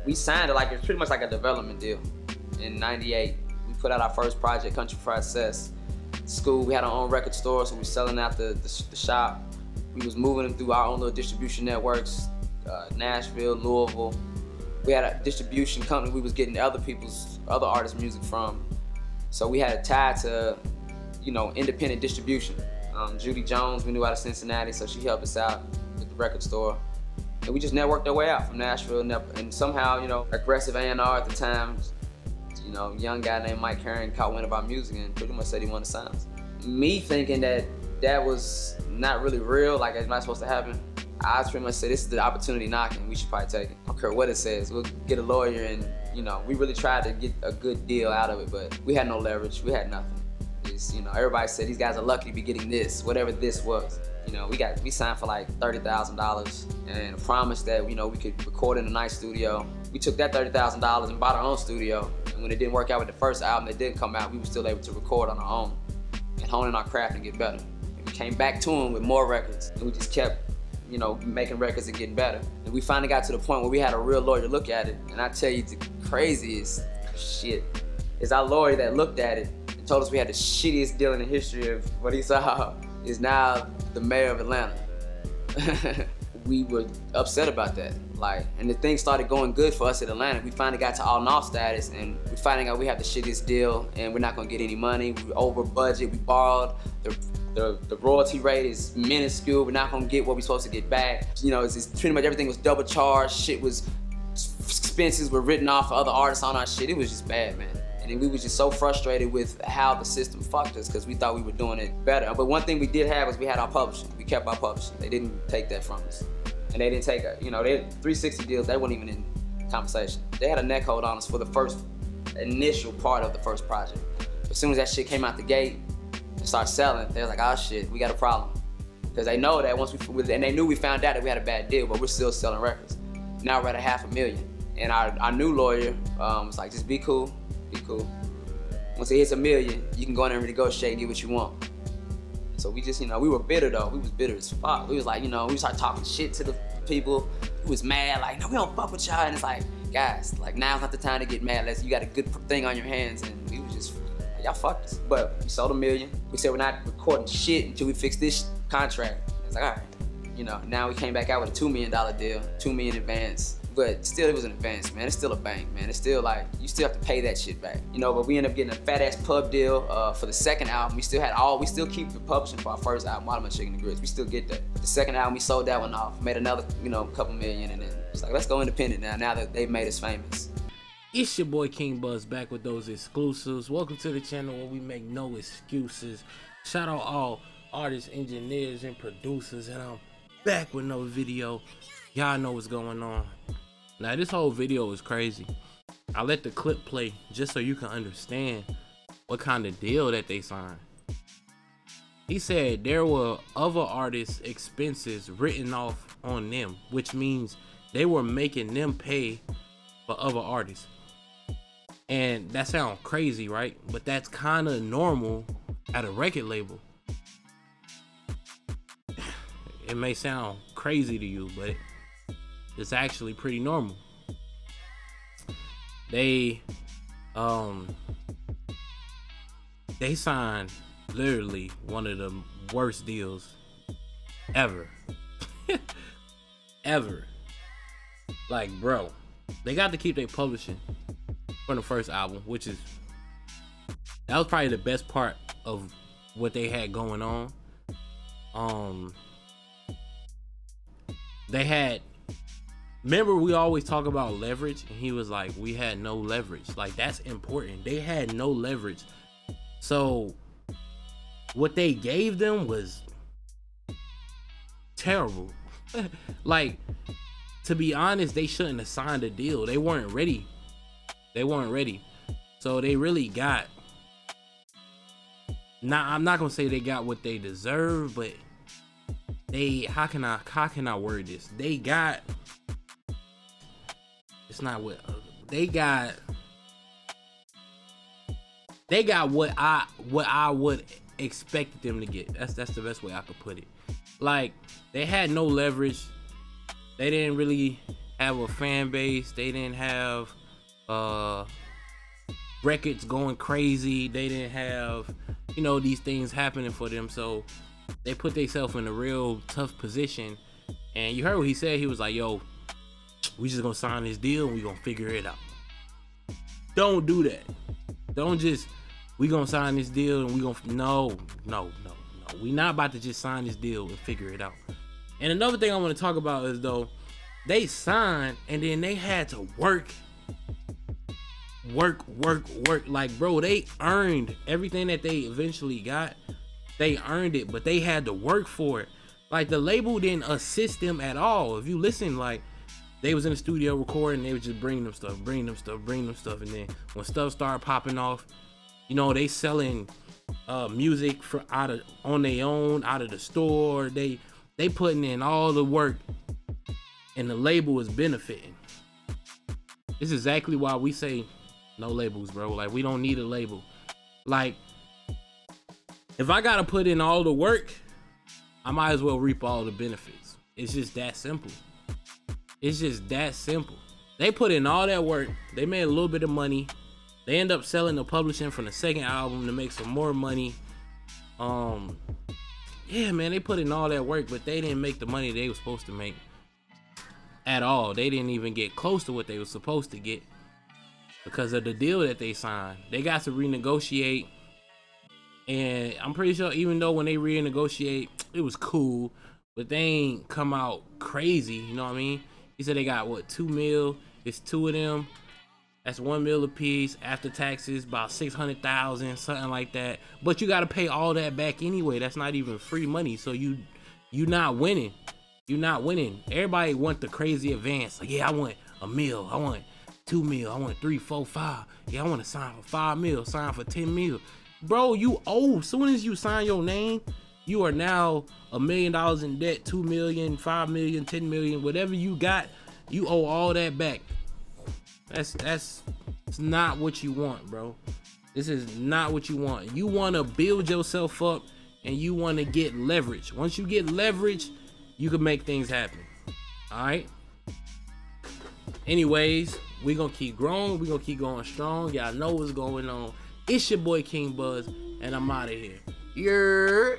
We signed it like it's pretty much like a development deal. In '98, we put out our first project, Country Fried Cess. School, we had our own record store, so we were selling out the shop. We was moving them through our own little distribution networks, Nashville, Louisville. We had a distribution company we was getting other artists' music from. So we had a tie to, independent distribution. Judy Jones, we knew out of Cincinnati, so she helped us out with the record store. And we just networked our way out from Nashville, and somehow, aggressive A&R at the time, young guy named Mike Herring caught wind of our music and pretty much said he wanted to sign us. Me thinking that was not really real, like it's not supposed to happen, I pretty much said, this is the opportunity knocking, we should probably take it. I don't care what it says, we'll get a lawyer and, we really tried to get a good deal out of it, but we had no leverage, we had nothing. It's, everybody said these guys are lucky to be getting this, whatever this was. We signed for like $30,000 and a promise that, we could record in a nice studio. We took that $30,000 and bought our own studio. And when it didn't work out with the first album that didn't come out, we were still able to record on our own and hone in our craft and get better. And we came back to them with more records and we just kept, making records and getting better. And we finally got to the point where we had a real lawyer look at it. And I tell you, the craziest shit is our lawyer that looked at it and told us we had the shittiest deal in the history of what he saw is now the mayor of Atlanta. We were upset about that. And the thing started going good for us in Atlanta. We finally got to all-in-all status and we finding out we have the shittiest deal and we're not gonna get any money. We were over budget, we borrowed. The royalty rate is minuscule. We're not gonna get what we're supposed to get back. It's pretty much everything was double charged. Expenses were written off for other artists on our shit. It was just bad, man. And we was just so frustrated with how the system fucked us because we thought we were doing it better. But one thing we did have was we had our publishing. We kept our publishing. They didn't take that from us. And they didn't take they had 360 deals, they weren't even in conversation. They had a neck hold on us for the first initial part of the first project. As soon as that shit came out the gate and started selling, they was like, oh shit, we got a problem. Because they know that and they knew we found out that we had a bad deal, but we're still selling records. Now we're at $500,000. And our new lawyer was like, just be cool. Be cool. Once it hits $1 million, you can go in there and renegotiate and get what you want. So we just, we were bitter though. We was bitter as fuck. We was like, we started talking shit to the people. We was mad, like, no, we don't fuck with y'all. And it's like, guys, now's not the time to get mad. You got a good thing on your hands. And we was just, y'all fucked us. But we sold $1 million. We said we're not recording shit until we fix this contract. It's like, all right. Now we came back out with a $2 million deal, $2 million advance. But still, it was an advance, man. It's still a bank, man. It's still you still have to pay that shit back. But we ended up getting a fat ass pub deal for the second album. We still keep the publishing for our first album, Watermelon Chicken and Grits. We still get that. But the second album, we sold that one off, made another, couple million, and then it's like, let's go independent now that they've made us famous. It's your boy King Buzz back with those exclusives. Welcome to the channel where we make no excuses. Shout out all artists, engineers, and producers, and I'm back with another video. Y'all know what's going on. Now this whole video is crazy. I let the clip play just so you can understand what kind of deal that they signed. He said there were other artists' expenses written off on them, which means they were making them pay for other artists. And that sounds crazy, right? But that's kind of normal at a record label. It may sound crazy to you, but it's actually pretty normal. They signed literally one of the worst deals ever. Ever. Like, bro, they got to keep their publishing from the first album, that was probably the best part of what they had going on. They had, remember we always talk about leverage, and he was like, we had no leverage. Like, that's important. They had no leverage. So what they gave them was terrible. Like, to be honest, they shouldn't have signed a deal. They weren't ready. So they really got, I'm not gonna say they got what they deserve, but how can I word this? They got, it's not what they got what I would expect them to get. That's the best way I could put it. Like, they had no leverage. They didn't really have a fan base. They didn't have records going crazy. They didn't have, you know, these things happening for them. So they put themselves in a real tough position. And you heard what he said. He was like, yo, we just gonna sign this deal and we gonna figure it out. Don't do that. Don't just, we gonna sign this deal and we gonna, no. We not about to just sign this deal and figure it out. And another thing I want to talk about is, though, they signed and then they had to work. Like, bro, they earned everything that they eventually got. They earned it, but they had to work for it. Like, the label didn't assist them at all. If you listen, like, they was in the studio recording, they was just bringing them stuff. And then when stuff started popping off, you know, they selling music for on their own, out of the store. They putting in all the work, and the label is benefiting. This is exactly why we say no labels, bro. Like, we don't need a label. Like, if I gotta put in all the work, I might as well reap all the benefits. It's just that simple. It's just that simple. They put in all that work. They made a little bit of money. They end up selling the publishing from the second album to make some more money. Yeah, man, they put in all that work, but they didn't make the money they were supposed to make at all. They didn't even get close to what they were supposed to get because of the deal that they signed. They got to renegotiate, and I'm pretty sure even though when they renegotiate, it was cool, but they ain't come out crazy, you know what I mean? He said they got, what, 2 mil? It's 2 of them. That's 1 mil a piece. After taxes, about 600,000, something like that. But you got to pay all that back anyway. That's not even free money. So you not winning. You're not winning. Everybody want the crazy advance. Like, yeah, I want a mil. I want 2 mil. I want 3, 4, 5. Yeah, I want to sign for 5 mil. Sign for 10 mil. Bro, you owe. Soon as you sign your name, you are now $1 million in debt, 2 million, 5 million, 10 million, whatever you got, you owe all that back. That's not what you want, bro. This is not what you want. You want to build yourself up and you want to get leverage. Once you get leverage, you can make things happen. All right. Anyways, we gonna keep growing. We gonna keep going strong. Y'all know what's going on. It's your boy King Buzz, and I'm out of here. Yeah.